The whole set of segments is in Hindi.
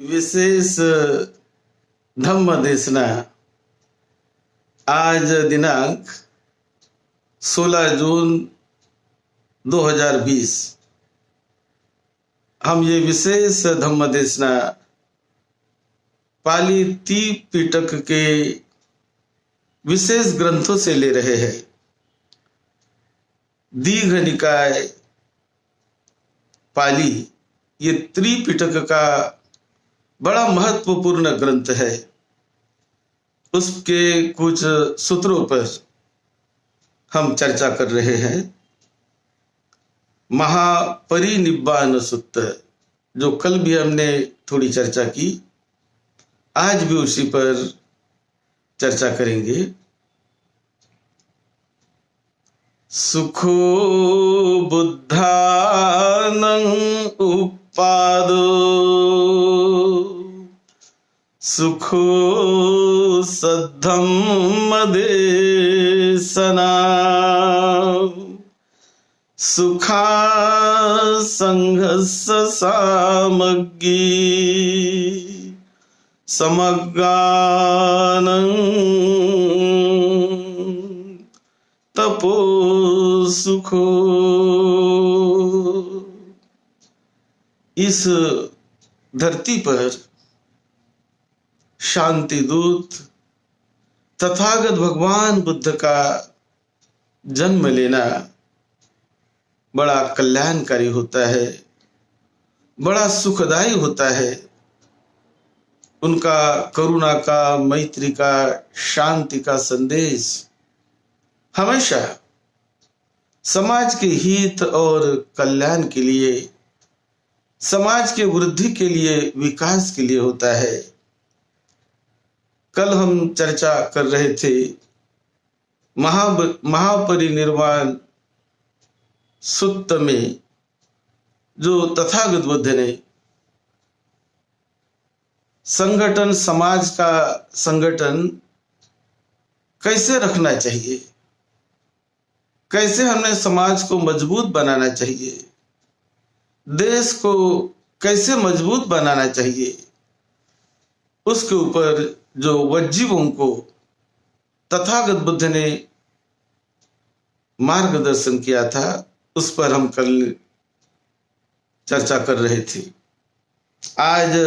विशेष धम्म देशना आज दिनांक 16 जून 2020 हम ये विशेष धम्म देशना पाली त्रिपिटक के विशेष ग्रंथों से ले रहे हैं। दीघ निकाय पाली ये त्रिपिटक का बड़ा महत्वपूर्ण ग्रंथ है। उसके कुछ सूत्रों पर हम चर्चा कर रहे हैं। महापरिनिब्बाण सूत्र जो कल भी हमने थोड़ी चर्चा की, आज भी उसी पर चर्चा करेंगे। सुखो बुद्धानं उपादो सुखो सद्धम्म देशना सुखा संघस्य सामग्री समगानं तपो सुखो। इस धरती पर शांति दूत तथागत भगवान बुद्ध का जन्म लेना बड़ा कल्याणकारी होता है, बड़ा सुखदायी होता है। उनका करुणा का, मैत्री का, शांति का संदेश हमेशा समाज के हित और कल्याण के लिए, समाज के वृद्धि के लिए, विकास के लिए होता है। कल हम चर्चा कर रहे थे महापरिनिर्वाण सूत्र में जो तथागत बुद्ध ने संगठन, समाज का संगठन कैसे रखना चाहिए, कैसे हमें समाज को मजबूत बनाना चाहिए, देश को कैसे मजबूत बनाना चाहिए, उसके ऊपर जो वज्जीवों को तथागत बुद्ध ने मार्गदर्शन किया था, उस पर हम कल चर्चा कर रहे थे। आज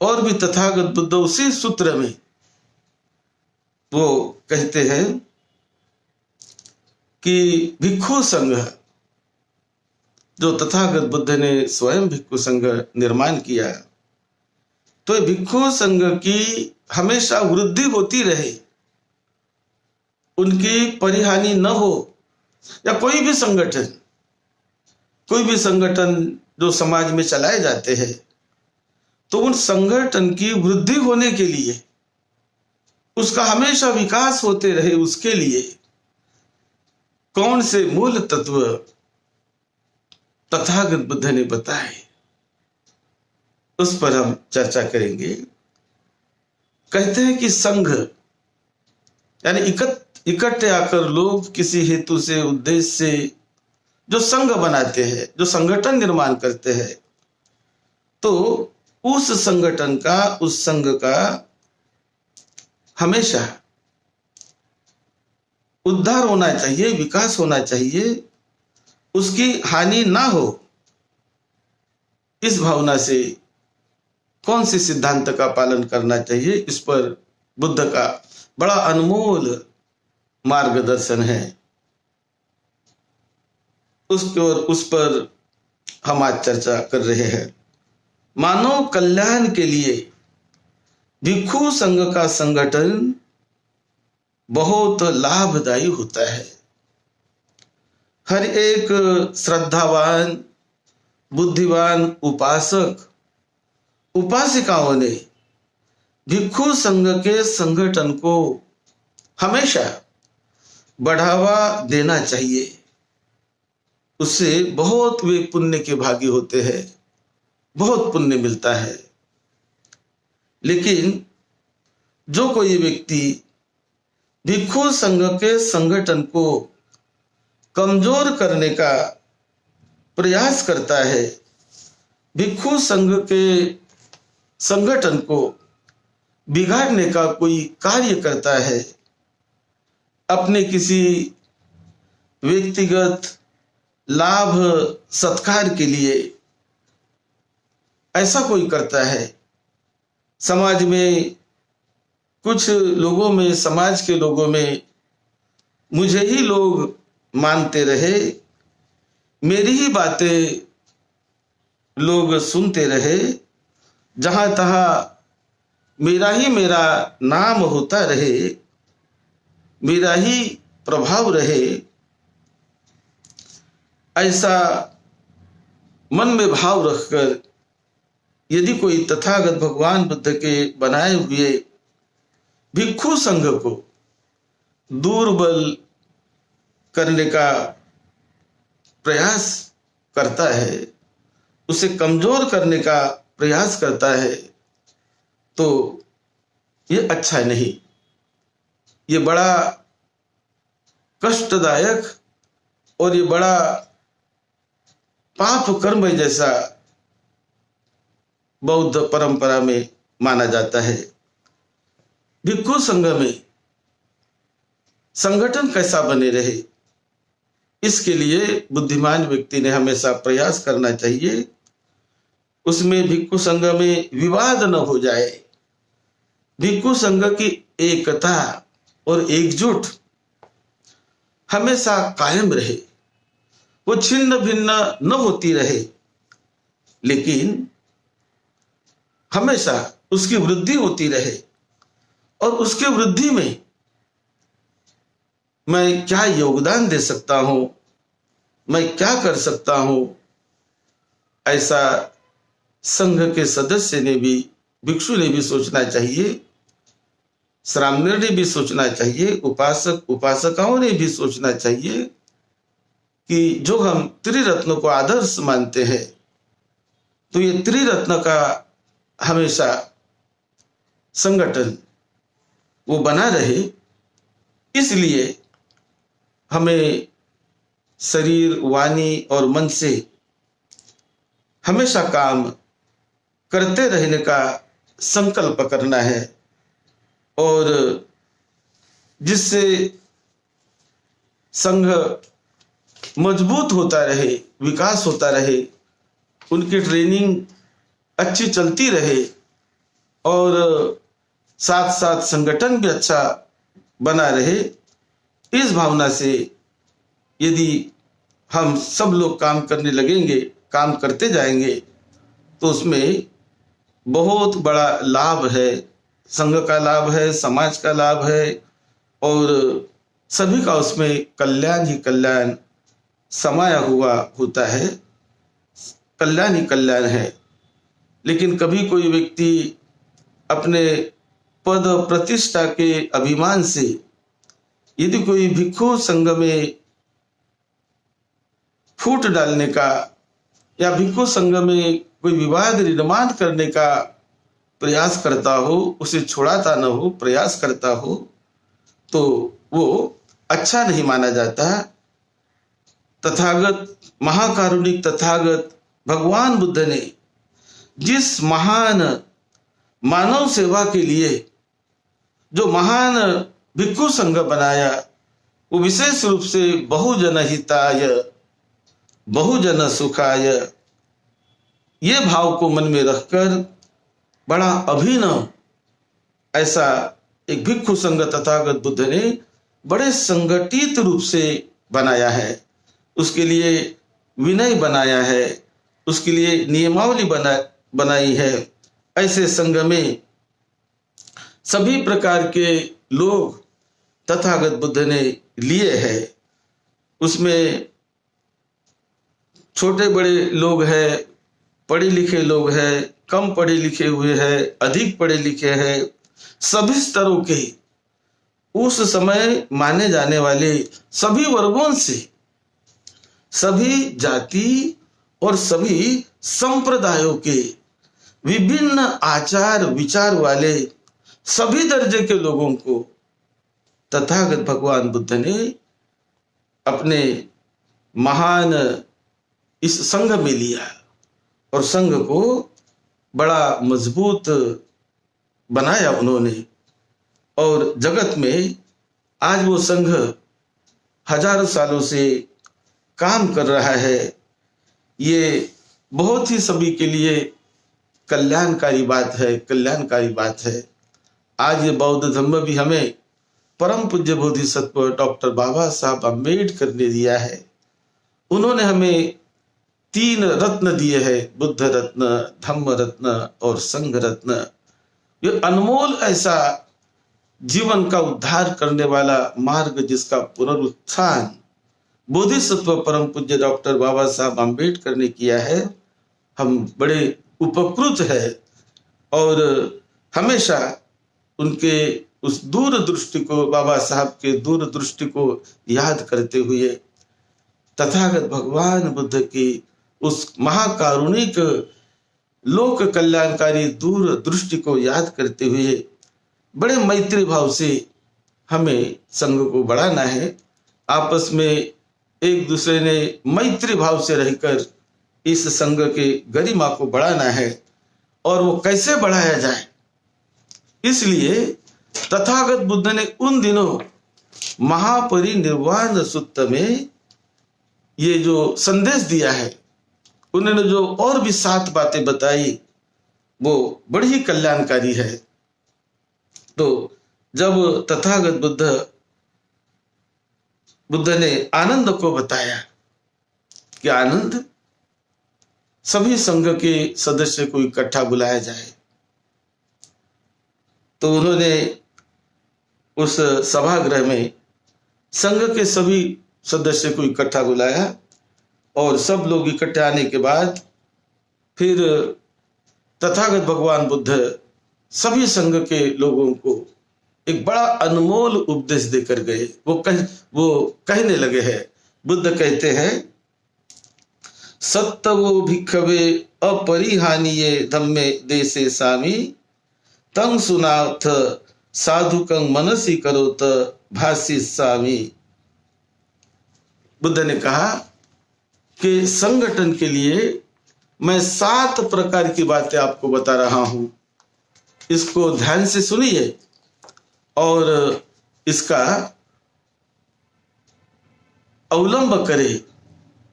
और भी तथागत बुद्ध उसी सूत्र में वो कहते हैं कि भिक्षु संघ, जो तथागत बुद्ध ने स्वयं भिक्षु संघ निर्माण किया, तो भिक्षु संघ की हमेशा वृद्धि होती रहे, उनकी परिहानि न हो। या कोई भी संगठन जो समाज में चलाए जाते हैं, तो उन संगठन की वृद्धि होने के लिए, उसका हमेशा विकास होते रहे, उसके लिए कौन से मूल तत्व तथागत बुद्ध ने बताए, उस पर हम चर्चा करेंगे। कहते हैं कि संघ यानी इकट्ठे आकर लोग किसी हेतु से, उद्देश्य से जो संघ बनाते हैं, जो संगठन निर्माण करते हैं, तो उस संगठन का, उस संघ का हमेशा उद्धार होना चाहिए, विकास होना चाहिए, उसकी हानि ना हो। इस भावना से कौन से सिद्धांत का पालन करना चाहिए, इस पर बुद्ध का बड़ा अनमोल मार्गदर्शन है। उस पर हम आज चर्चा कर रहे हैं। मानव कल्याण के लिए भिक्षु संघ का संगठन बहुत लाभदायी होता है। हर एक श्रद्धावान, बुद्धिमान उपासक, उपासिकाओं ने भिक्षु संघ के संगठन को हमेशा बढ़ावा देना चाहिए। उससे बहुत वे पुण्य के भागी होते हैं, बहुत पुण्य मिलता है। लेकिन जो कोई व्यक्ति भिक्षु संघ के संगठन को कमजोर करने का प्रयास करता है, भिक्षु संघ के संगठन को बिगाड़ने का कोई कार्य करता है, अपने किसी व्यक्तिगत लाभ सत्कार के लिए ऐसा कोई करता है, समाज में कुछ लोगों में, समाज के लोगों में मुझे ही लोग मानते रहे, मेरी ही बातें लोग सुनते रहे, जहां तहां मेरा नाम होता रहे, मेरा ही प्रभाव रहे, ऐसा मन में भाव रखकर यदि कोई तथागत भगवान बुद्ध के बनाए हुए भिक्षु संघ को दुर्बल करने का प्रयास करता है, उसे कमजोर करने का प्रयास करता है, तो ये अच्छा नहीं, ये बड़ा कष्टदायक और ये बड़ा पाप कर्म जैसा बौद्ध परंपरा में माना जाता है। भिक्षु संघ में संगठन कैसा बने रहे, इसके लिए बुद्धिमान व्यक्ति ने हमेशा प्रयास करना चाहिए, उसमें भिक्षु संघ में विवाद न हो जाए, भिक्षु संघ की एकता और एकजुट हमेशा कायम रहे, वो छिन्न भिन्न न होती रहे, लेकिन हमेशा उसकी वृद्धि होती रहे, और उसके वृद्धि में मैं क्या योगदान दे सकता हूं, मैं क्या कर सकता हूं, ऐसा संघ के सदस्य ने भी, भिक्षु ने भी सोचना चाहिए, श्रामणेर ने भी सोचना चाहिए, उपासक उपासकाओं ने भी सोचना चाहिए कि जो हम त्रिरत्न को आदर्श मानते हैं, तो ये त्रिरत्न का हमेशा संगठन वो बना रहे। इसलिए हमें शरीर, वाणी और मन से हमेशा काम करते रहने का संकल्प करना है, और जिससे संघ मजबूत होता रहे, विकास होता रहे, उनकी ट्रेनिंग अच्छी चलती रहे, और साथ साथ संगठन भी अच्छा बना रहे। इस भावना से यदि हम सब लोग काम करने लगेंगे, काम करते जाएंगे, तो उसमें बहुत बड़ा लाभ है, संघ का लाभ है, समाज का लाभ है, और सभी का उसमें कल्याण ही कल्याण समाया हुआ होता है, कल्याण ही कल्याण है। लेकिन कभी कोई व्यक्ति अपने पद प्रतिष्ठा के अभिमान से यदि कोई भिक्षु संघ में फूट डालने का या भिक्षु संघ में कोई विवाद निर्माण करने का प्रयास करता हो, उसे छुड़ाता न हो, प्रयास करता हो, तो वो अच्छा नहीं माना जाता। तथागत, महाकारुणिक तथागत भगवान बुद्ध ने जिस महान मानव सेवा के लिए जो महान भिक्षु संघ बनाया, वो विशेष रूप से बहुजन हिताय बहुजन सुखाय, ये भाव को मन में रखकर बड़ा अभिनव ऐसा एक भिक्षु संघ तथागत बुद्ध ने बड़े संगठित रूप से बनाया है। उसके लिए विनय बनाया है, उसके लिए नियमावली बनाई है। ऐसे संघ में सभी प्रकार के लोग तथागत बुद्ध ने लिए हैं। उसमें छोटे बड़े लोग हैं, पढ़े लिखे लोग हैं, कम पढ़े लिखे हुए हैं, अधिक पढ़े लिखे हैं, सभी स्तरों के, उस समय माने जाने वाले सभी वर्गों से, सभी जाति और सभी संप्रदायों के, विभिन्न आचार विचार वाले सभी दर्जे के लोगों को तथागत भगवान बुद्ध ने अपने महान इस संघ में लिया और संघ को बड़ा मजबूत बनाया उन्होंने, और जगत में आज वो संघ हजारों सालों से काम कर रहा है। ये बहुत ही सभी के लिए कल्याणकारी बात है, कल्याणकारी बात है। आज ये बौद्ध धर्म भी हमें परम पूज्य बोधिसत्व डॉक्टर बाबा साहब अम्बेडकर ने दिया है। उन्होंने हमें 3 रत्न दिए हैं, बुद्ध रत्न, धम्म रत्न और संघ रत्न। ये अनमोल ऐसा जीवन का उद्धार करने वाला मार्ग, जिसका पुनरुत्थान बोधिसत्व परम पूज्य डॉक्टर बाबा साहब अम्बेडकर ने किया है। हम बड़े उपकृत है और हमेशा उनके उस दूरदृष्टि को, बाबा साहब के दूरदृष्टि को याद करते हुए, तथागत भगवान बुद्ध की उस महाकारुणिक लोक कल्याणकारी दूरदृष्टि को याद करते हुए बड़े मैत्री भाव से हमें संघ को बढ़ाना है। आपस में एक दूसरे ने मैत्री भाव से रहकर इस संघ के गरिमा को बढ़ाना है। और वो कैसे बढ़ाया जाए, इसलिए तथागत बुद्ध ने उन दिनों महापरिनिर्वाण सूत्र में ये जो संदेश दिया है, उन्होंने जो और भी 7 बातें बताई, वो बड़ी ही कल्याणकारी है। तो जब तथागत बुद्ध ने आनंद को बताया कि आनंद, सभी संघ के सदस्य को इकट्ठा बुलाया जाए, तो उन्होंने उस सभागृह में संघ के सभी सदस्य को इकट्ठा बुलाया, और सब लोग इकट्ठे आने के बाद फिर तथागत भगवान बुद्ध सभी संघ के लोगों को एक बड़ा अनमोल उपदेश देकर गए। वो कहने लगे हैं, बुद्ध कहते हैं, सत्तवो भिक्खवे अपरिहानीये धम्मे देशे सामी तं सुनाथ साधुकं मनसि करोत भाषिष्यामि। बुद्ध ने कहा कि संगठन के लिए मैं 7 प्रकार की बातें आपको बता रहा हूं, इसको ध्यान से सुनिए और इसका अवलंब करें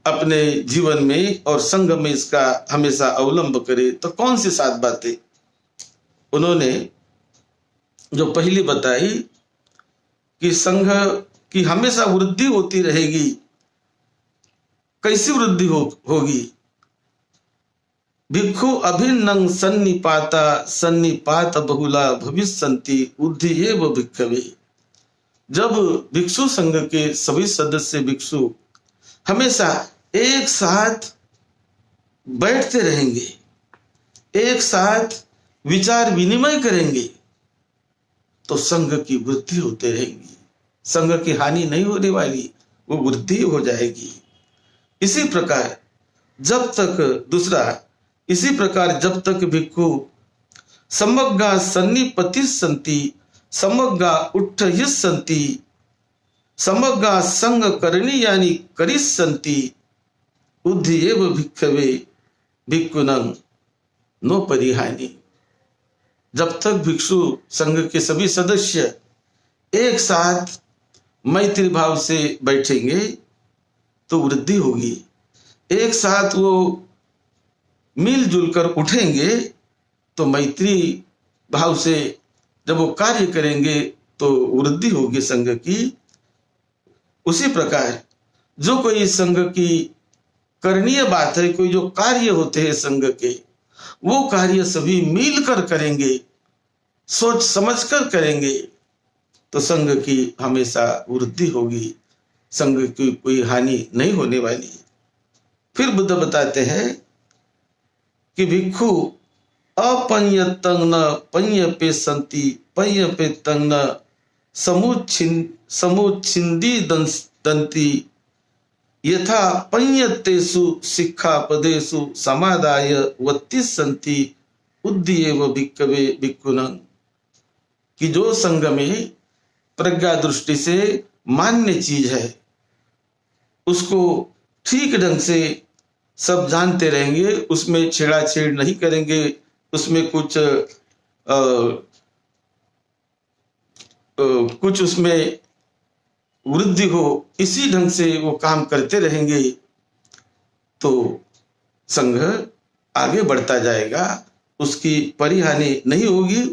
अपने जीवन में, और संघ में इसका हमेशा अवलंब करें। तो कौन सी 7 बातें? उन्होंने जो पहली बताई कि संघ की हमेशा वृद्धि होती रहेगी। कैसी वृद्धि होगी? भिक्षु अभिन्नं सन्निपात बहुला भविष्यन्ति उद्धयेव भिक्षवे। जब भिक्षु संघ के सभी सदस्य भिक्षु हमेशा एक साथ बैठते रहेंगे, एक साथ विचार विनिमय करेंगे, तो संघ की वृद्धि होते रहेगी। संघ की हानि नहीं होने वाली, वो वृद्धि हो जाएगी। इसी प्रकार जब तक भिक्षु समग्गा सन्निपतिस्सन्ति समग्गा उठ्ठयिस्सन्ति समग्गा संग करणीयानि करिष्यन्ति उद्धयेव भिक्षवे भिक्षुनं नो परिहानि। जब तक भिक्षु संघ के सभी सदस्य एक साथ मैत्री भाव से बैठेंगे तो वृद्धि होगी। एक साथ वो मिलजुल कर उठेंगे तो मैत्री भाव से जब वो कार्य करेंगे तो वृद्धि होगी संघ की। उसी प्रकार जो कोई संघ की करणीय बात है, कोई जो कार्य होते हैं संघ के, वो कार्य सभी मिलकर करेंगे, सोच समझकर करेंगे, तो संघ की हमेशा वृद्धि होगी, संघ की कोई हानि नहीं होने वाली। फिर बुद्ध बताते हैं कि भिक्षु अपन्यतं न पन्यपे सन्ति पन्यपे तं न समुच्छिन्दी दन्ति यथा पन्यतेषु शिक्षापदेषु समादाय वत्तिस्सन्ति उद्धयेव भिक्षवे भिक्षुनं। कि जो संघ में प्रज्ञा दृष्टि से मान्य चीज है उसको ठीक ढंग से सब जानते रहेंगे, उसमें छेड़ाछेड़ नहीं करेंगे, उसमें कुछ उसमें वृद्धि हो, इसी ढंग से वो काम करते रहेंगे तो संघ आगे बढ़ता जाएगा, उसकी परिहानि नहीं होगी,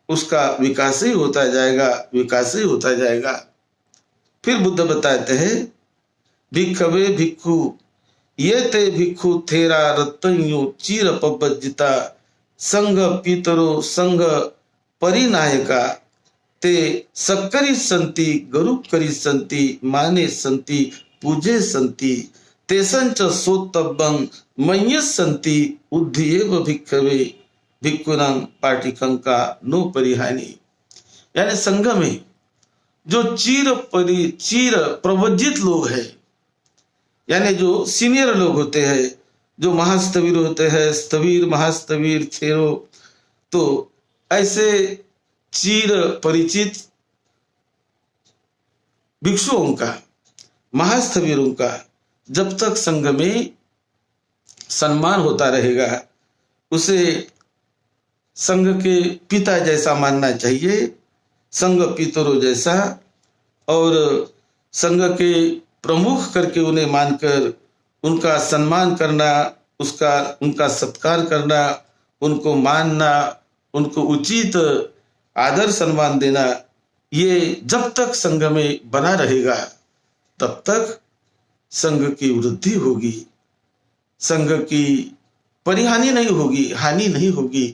उसका विकास ही होता जाएगा, विकास ही होता जाएगा। फिर बुद्ध बताते हैं, भिक्खवे भिक्खु ये ते भिक्खु थेरा रत्तन्यु चीर पबज्जिता संघ पीतरो संघ परिनायका ते सक्करी संति गरुकरी संति माने संति पूजे संति तेसंच सोत्तब्बं मय्यस संति उद्धिएव भिक्खवे भिक्खुनां पाटिकंका नो परिहानि। यानी संघ में जो चीर प्रवज्जित लोग हैं, यानी जो सीनियर लोग होते हैं, जो महास्थवीर होते हैं, स्थवीर महास्थवीर थेरो, तो ऐसे चीर परिचित भिक्षुओं का, महास्थवीरों का जब तक संघ में सम्मान होता रहेगा, उसे संघ के पिता जैसा मानना चाहिए, संघ पितरों जैसा, और संघ के प्रमुख करके उन्हें मानकर उनका सम्मान करना, उनका सत्कार करना, उनको मानना, उनको उचित आदर सम्मान देना, ये जब तक संघ में बना रहेगा तब तक संघ की वृद्धि होगी, संघ की परिहानि नहीं होगी, हानि नहीं होगी,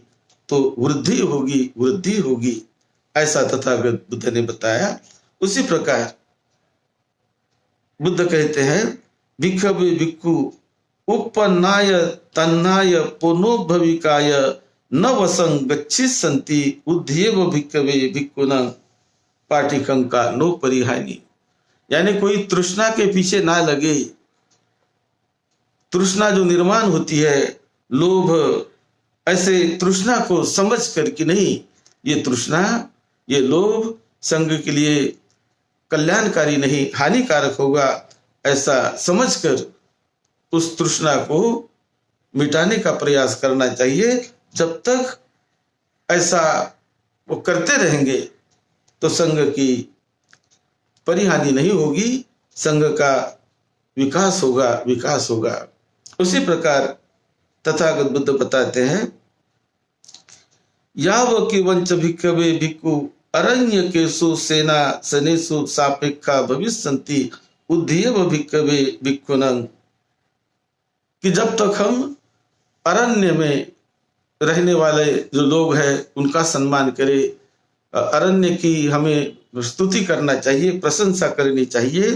तो वृद्धि होगी, वृद्धि होगी, ऐसा तथागत बुद्ध ने बताया। उसी प्रकार बुद्ध कहते हैं, भिक्खवे भिक्खु उपन्नाय तन्नाय पुनोभविकाय न वसं गच्छिसन्ति उद्ध्येव भिक्खवे भिक्खुनां पाटिकंका नो परिहानि। यानी कोई तृष्णा के पीछे ना लगे। तृष्णा जो निर्माण होती है, लोभ, ऐसे तृष्णा को समझ कर कि नहीं, ये तृष्णा, ये लोभ संघ के लिए कल्याणकारी नहीं, हानिकारक होगा, ऐसा समझकर उस तृष्णा को मिटाने का प्रयास करना चाहिए। जब तक ऐसा वो करते रहेंगे तो संघ की परिहानि नहीं होगी, संघ का विकास होगा, विकास होगा। उसी प्रकार तथागत बुद्ध बताते हैं, याव कि वंच भिक्खवे भिक्खु अरण्य केसु सेना सनेसु सापेक्षा भविष्यन्ति उद्ध्येव भिक्खवे भिक्खुनां। कि जब तक हम अरण्य में रहने वाले जो लोग हैं उनका सम्मान करें, अरण्य की हमें स्तुति करना चाहिए, प्रशंसा करनी चाहिए,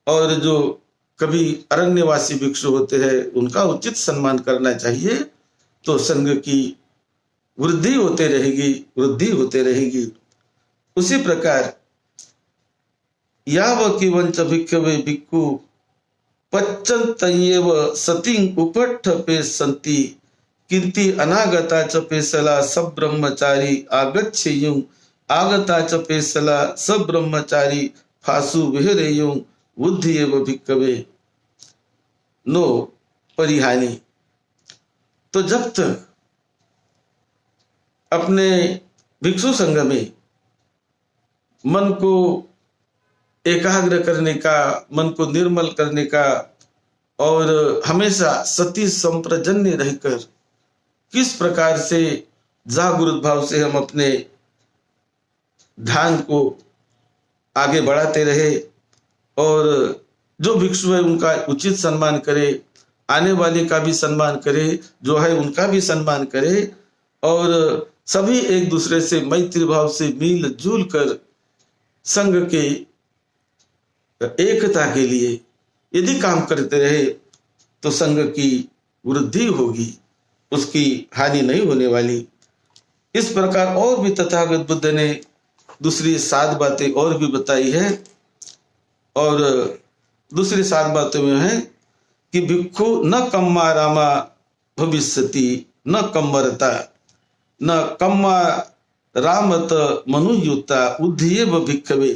और जो कभी अरण्यवासी भिक्षु होते हैं उनका उचित सम्मान करना चाहिए, तो संघ की वृद्धि होते रहेगी, वृद्धि होते रहेगी। उसी प्रकार याव कि वंच भिक्खवे भिक्खु पच्चन्तयेव सतिं उपट्ठपे सन्ति किंति अनागता च पेसला सब ब्रह्मचारी आगच्छेयुं आगता च पेसला सब ब्रह्मचारी फासु विहरेयुं बुद्धिएव भिक्खवे नो परिहानि। तो जब तक अपने भिक्षु संघ में मन को एकाग्र करने का, मन को निर्मल करने का, और हमेशा सती संप्रजन्य रहकर किस प्रकार से जागृत भाव से हम अपने ध्यान को आगे बढ़ाते रहे, और जो भिक्षु है उनका उचित सम्मान करे, आने वाले का भी सम्मान करे, जो है उनका भी सम्मान करे, और सभी एक दूसरे से मैत्री भाव से मिल जुल कर संघ के एकता के लिए यदि काम करते रहे तो संघ की वृद्धि होगी, उसकी हानि नहीं होने वाली। इस प्रकार और भी तथागत बुद्ध ने दूसरी 7 बातें और भी बताई है, और दूसरी 7 बातों में है कि भिक्षु न कम्मा रामा भविष्यति न कम्मरता न कम्मा रामत मनुयुता उद्ध्येव भिक्खवे।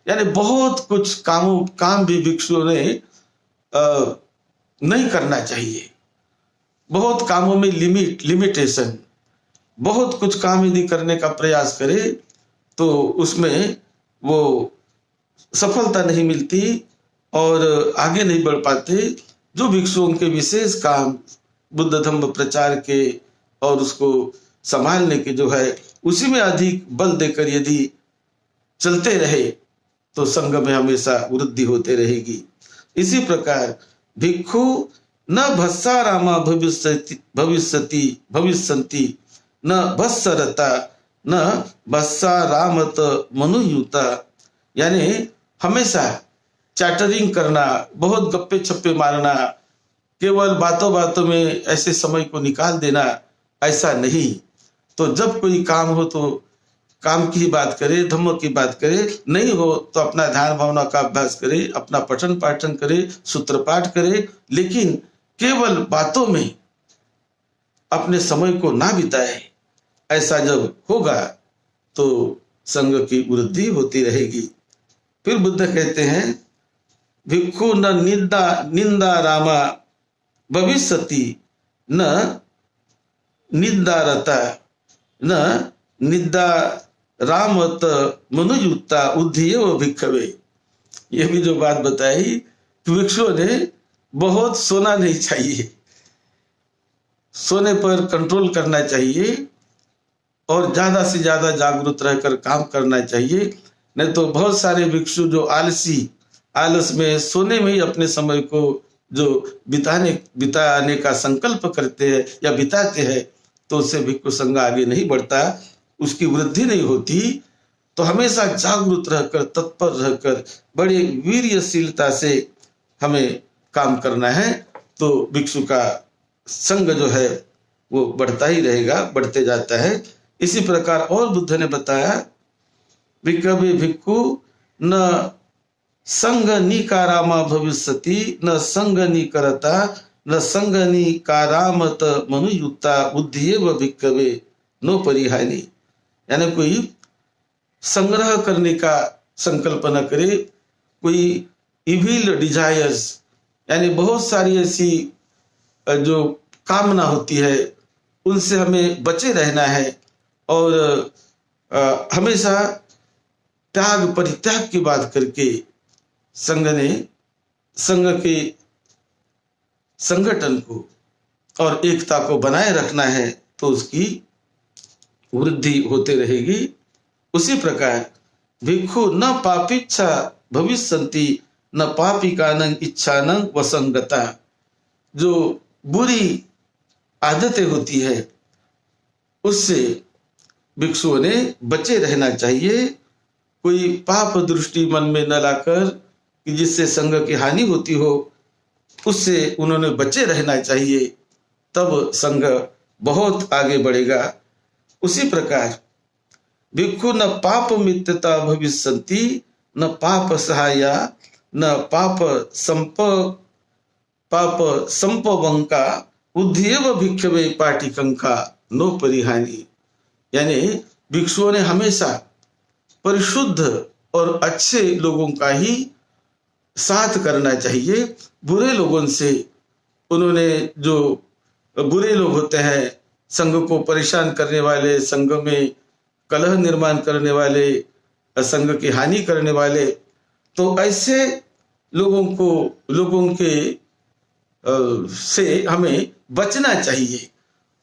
यानी बहुत कुछ काम भी भिक्षुओं ने नहीं करना चाहिए। बहुत कामों में लिमिटेशन, बहुत कुछ काम यदि करने का प्रयास करे तो उसमें वो सफलता नहीं मिलती और आगे नहीं बढ़ पाते। जो भिक्षुओं के विशेष काम बुद्ध धम्म प्रचार के और उसको संभालने के जो है उसी में अधिक बल देकर यदि चलते रहे तो संघ में हमेशा वृद्धि होते रहेगी। इसी प्रकार भिक्षु न भस्सारामा भविष्यन्ति न भस्सरता न भस्सारामत मनुयुता, यानी हमेशा चैटरिंग करना, बहुत गप्पे छप्पे मारना, केवल बातों बातों में ऐसे समय को निकाल देना, ऐसा नहीं। तो जब कोई काम हो तो काम की बात करे, धम्म की बात करे, नहीं हो तो अपना ध्यान भावना का अभ्यास करे, अपना पठन पाठन करे, सूत्र पाठ करे, लेकिन केवल बातों में अपने समय को ना बिताए। ऐसा जब होगा तो संघ की वृद्धि होती रहेगी। फिर बुद्ध कहते हैं भिक्षु न निंदा रामा भविष्यति न निंदारता न निंदा रामत मनुयुक्ता उद्धेय भिक्षवे। ये भी जो बात बताई कि भिक्षुओं ने बहुत सोना नहीं चाहिए, सोने पर कंट्रोल करना चाहिए और ज्यादा से ज्यादा जागरूक रहकर काम करना चाहिए। नहीं तो बहुत सारे भिक्षु जो आलस में सोने में ही अपने समय को जो बिताने का संकल्प करते हैं या बिताते हैं तो उससे भिक्षु संघ आगे नहीं बढ़ता, उसकी वृद्धि नहीं होती। तो हमेशा जागरूक रहकर, तत्पर रहकर, बड़े वीर्यशीलता से हमें काम करना है तो भिक्षु का संघ जो है वो बढ़ता ही रहेगा, बढ़ते जाता है। इसी प्रकार और बुद्ध ने बताया भिक्षवे भिक्षु न संघ निकारामा भविष्यति न संघ निकरता न संघ निकारामत मनुयुक्ता बुद्धिएव भिक्षवे नो परिहानि, यानी कोई संग्रह करने का संकल्प न करे, कोई इविल डिजायर्स यानी बहुत सारी ऐसी जो कामना होती है उनसे हमें बचे रहना है और हमेशा त्याग परित्याग की बात करके संघ ने संघ के संगठन को और एकता को बनाए रखना है तो उसकी वृद्धि होते रहेगी। उसी प्रकार भिक्षु न पापीच्छा भविष्यन्ति न पापिकानं इच्छानं वसंगता, जो बुरी आदतें होती है उससे भिक्षुओं ने बचे रहना चाहिए। कोई पाप दृष्टि मन में न लाकर कि जिससे संघ की हानि होती हो उससे उन्होंने बचे रहना चाहिए, तब संघ बहुत आगे बढ़ेगा। उसी प्रकार भिक्षु न पाप मित्रता भविष्यन्ति न पाप सहाया न पाप संपवंका उद्धेव भिक्षवे पाटिकंका नो परिहानि, यानी भिक्षुओं ने हमेशा परिशुद्ध और अच्छे लोगों का ही साथ करना चाहिए। बुरे लोगों से उन्होंने जो बुरे लोग होते हैं, संघ को परेशान करने वाले, संघ में कलह निर्माण करने वाले, संघ की हानि करने वाले, तो ऐसे लोगों के से हमें बचना चाहिए।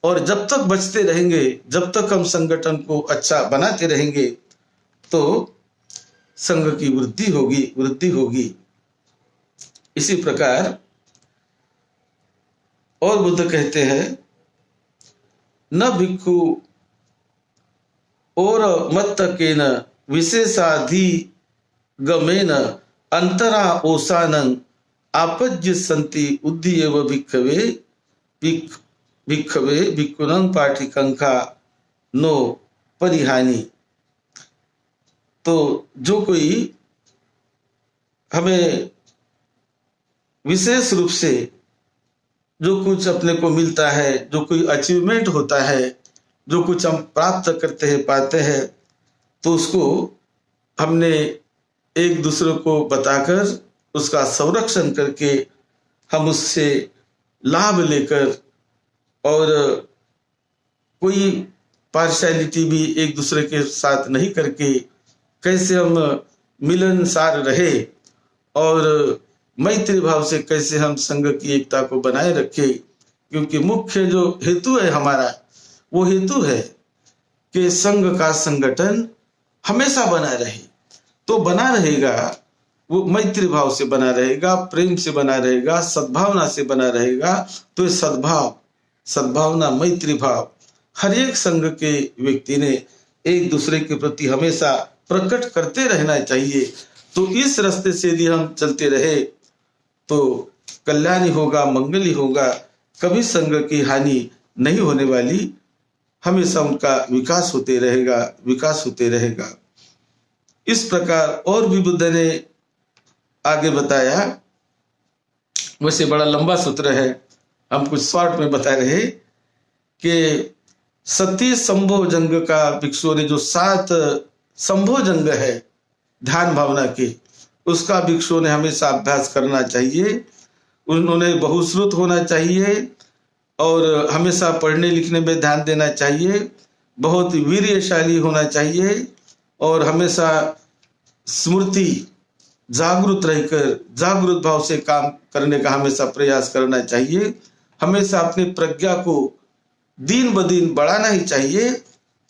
और जब तक बचते रहेंगे, जब तक हम संगठन को अच्छा बनाते रहेंगे तो संघ की वृद्धि होगी। इसी प्रकार और बुद्ध कहते हैं न भिक्षु और मत्तकेन विशेषाधि गमेन अंतरा ओसानं आपज्य संति उद्धेव भिक्षवे भिक्षुनं पाटिकंका नो परिहानि। तो जो कोई हमें विशेष रूप से जो कुछ अपने को मिलता है, जो कोई अचीवमेंट होता है, जो कुछ हम प्राप्त करते हैं, पाते हैं, तो उसको हमने एक दूसरे को बताकर उसका संरक्षण करके हम उससे लाभ लेकर और कोई पार्शियलिटी भी एक दूसरे के साथ नहीं करके कैसे हम मिलनसार रहे और मैत्री भाव से कैसे हम संघ की एकता को बनाए रखे। क्योंकि मुख्य जो हेतु है हमारा, वो हेतु है कि संघ का संगठन हमेशा बना रहे। तो बना रहेगा वो मैत्री भाव से बना रहेगा, प्रेम से बना रहेगा, सद्भावना से बना रहेगा। तो ये सद्भावना, मैत्री भाव हर एक संघ के व्यक्ति ने एक दूसरे के प्रति हमेशा प्रकट करते रहना चाहिए। तो इस रास्ते से यदि हम चलते रहे तो कल्याण ही होगा, मंगल ही होगा, कभी संघ की हानि नहीं होने वाली, हमेशा उनका विकास होते रहेगा। इस प्रकार और भी बुद्ध ने आगे बताया। वैसे बड़ा लंबा सूत्र है, हम कुछ शॉर्ट में बता रहे कि सती संभो जंग का भिक्षुओं ने जो 7 संभो जंग है ध्यान भावना के, उसका भिक्षुओं ने हमेशा अभ्यास करना चाहिए। उन्होंने बहुश्रुत होना चाहिए और हमेशा पढ़ने लिखने में ध्यान देना चाहिए, बहुत वीर्यशाली होना चाहिए और हमेशा स्मृति जागृत रहकर जागृत भाव से काम करने का हमेशा प्रयास करना चाहिए। हमेशा अपनी प्रज्ञा को दिन ब दिन बढ़ाना ही चाहिए,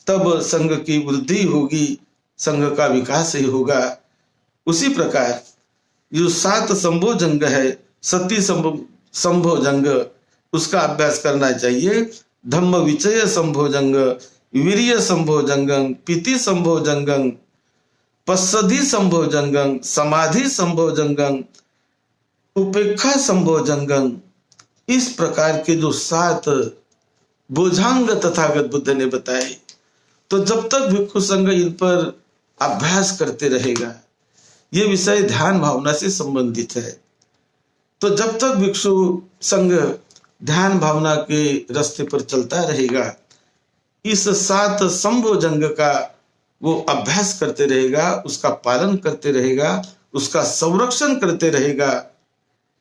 तब संघ की वृद्धि होगी, संघ का विकास ही होगा। उसी प्रकार जो 7 संभो जंग है, सती संभो जंग, उसका अभ्यास करना चाहिए। धम्म विचय संभो जंग, वीर्य संभो जंगं, पीति संभो जंगं, पश्चधि संभो जंगं, समाधि संभो जंगं, उपेक्षा संभो जंगं। इस प्रकार के जो 7 बोझांग तथागत बुद्ध ने बताए। तो जब तक भिक्षु संघ इन पर अभ्यास करते रहेगा, ये विषय ध्यान भावना से संबंधित है। तो जब तक भिक्षु संघ ध्यान भावना के रास्ते पर चलता रहेगा, इस 7 संभो जंग का वो अभ्यास करते रहेगा, उसका पालन करते रहेगा, उसका संरक्षण करते रहेगा,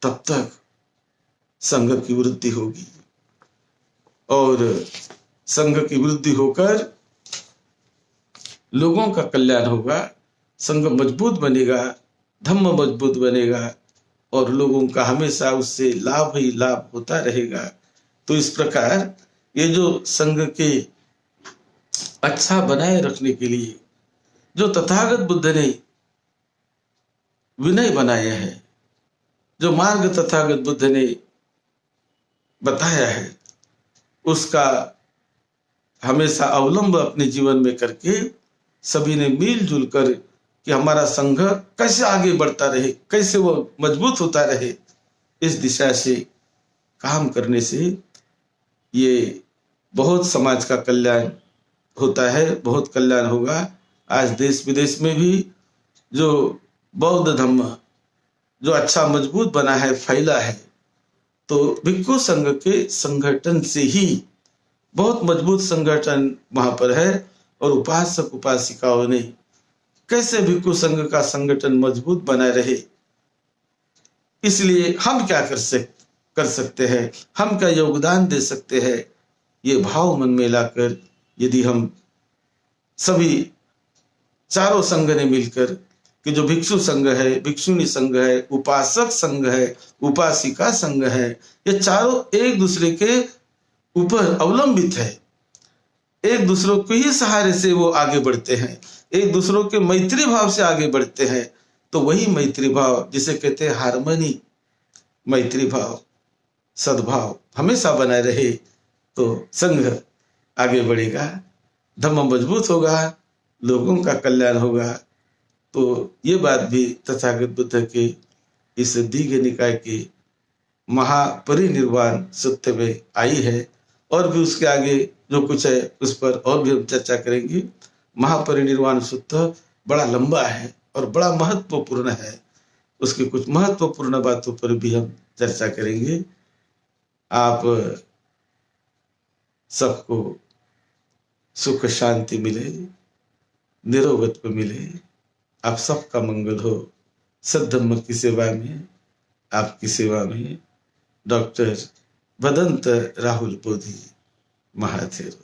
तब तक संघ की वृद्धि होगी। और संघ की वृद्धि होकर लोगों का कल्याण होगा, संघ मजबूत बनेगा, धम्म मजबूत बनेगा और लोगों का हमेशा उससे लाभ ही लाभ होता रहेगा। तो इस प्रकार ये जो संघ के अच्छा बनाए रखने के लिए जो तथागत बुद्ध ने विनय बनाया है, जो मार्ग तथागत बुद्ध ने बताया है, उसका हमेशा अवलंब अपने जीवन में करके सभी ने मिलजुल कर कि हमारा संघ कैसे आगे बढ़ता रहे, कैसे वो मजबूत होता रहे, इस दिशा से काम करने से ये बहुत समाज का कल्याण होता है, बहुत कल्याण होगा। आज देश विदेश में भी जो बौद्ध धम्म जो अच्छा मजबूत बना है, फैला है, तो भिक्षु संघ के संगठन से ही बहुत मजबूत संगठन वहां पर है। और उपासक उपासिकाओं ने कैसे भिक्षु संघ का संगठन मजबूत बना रहे, इसलिए हम क्या कर सकते हैं, हम क्या योगदान दे सकते हैं, ये भाव मन में लाकर यदि हम सभी चारों संघ ने मिलकर कि जो भिक्षु संघ है, भिक्षुणी संघ है, उपासक संघ है, उपासिका संघ है, ये चारों एक दूसरे के ऊपर अवलंबित है, एक दूसरों के ही सहारे से वो आगे बढ़ते हैं, एक दूसरों के मैत्री भाव से आगे बढ़ते हैं। तो वही मैत्री भाव जिसे कहते हैं हार्मनी, मैत्री भाव, सद्भाव हमेशा बनाए रहे तो संघ आगे बढ़ेगा, धम्म मजबूत होगा, लोगों का कल्याण होगा। तो ये बात भी तथागत बुद्ध के इस दीघ निकाय के महापरिनिर्वाण सूत्र में आई है। और भी उसके आगे जो कुछ है उस पर और भी हम चर्चा करेंगे। महापरिनिर्वाण सूत्र बड़ा लंबा है और बड़ा महत्वपूर्ण है, उसकी कुछ महत्वपूर्ण बातों पर भी हम चर्चा करेंगे। आप सबको सुख शांति मिले, निरोगत्व मिले, आप सबका मंगल हो। सद्धम्म की सेवा में, आपकी सेवा में डॉक्टर भदंत राहुल बोधी महाथेरो।